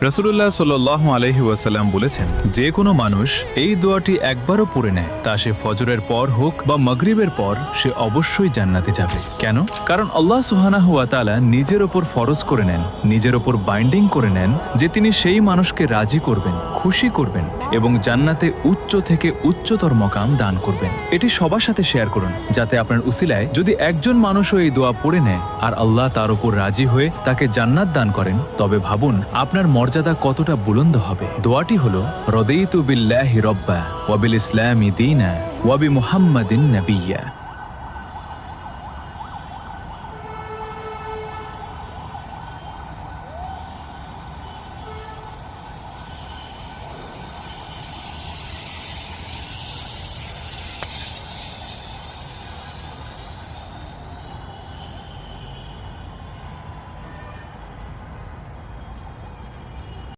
রাসূলুল্লাহ সাল্লাল্লাহু আলাইহি ওয়াসাল্লাম বলেছেন, যে কোনো মানুষ এই দোয়াটি একবারও পড়ে নেয়, তা সে ফজরের পর হোক বা মাগরিবের পর, সে অবশ্যই জান্নাতে যাবে। কেন? কারণ আল্লাহ সুবহানাহু ওয়া তাআলা নিজের ওপর ফরজ করে নেন, নিজের ওপর বাইন্ডিং করে নেন যে তিনি সেই মানুষকে রাজি করবেন, খুশি করবেন এবং জান্নাতে উচ্চ থেকে উচ্চতর মকাম দান করবেন। এটি সবার সাথে শেয়ার করুন, যাতে আপনার উসিলায় যদি একজন মানুষও এই দোয়া পড়ে নেয় আর আল্লাহ তার উপর রাজি হয়ে তাকে জান্নাত দান করেন, তবে ভাবুন আপনার মর্যাদা কতটা বুলন্দ হবে। দোয়াটি হলো, রদিতু বিল্লাহি রব্বা ওয়া বিল ইসলামি দীনা ওয়া বি মুহাম্মাদিন নাবিয়্যা।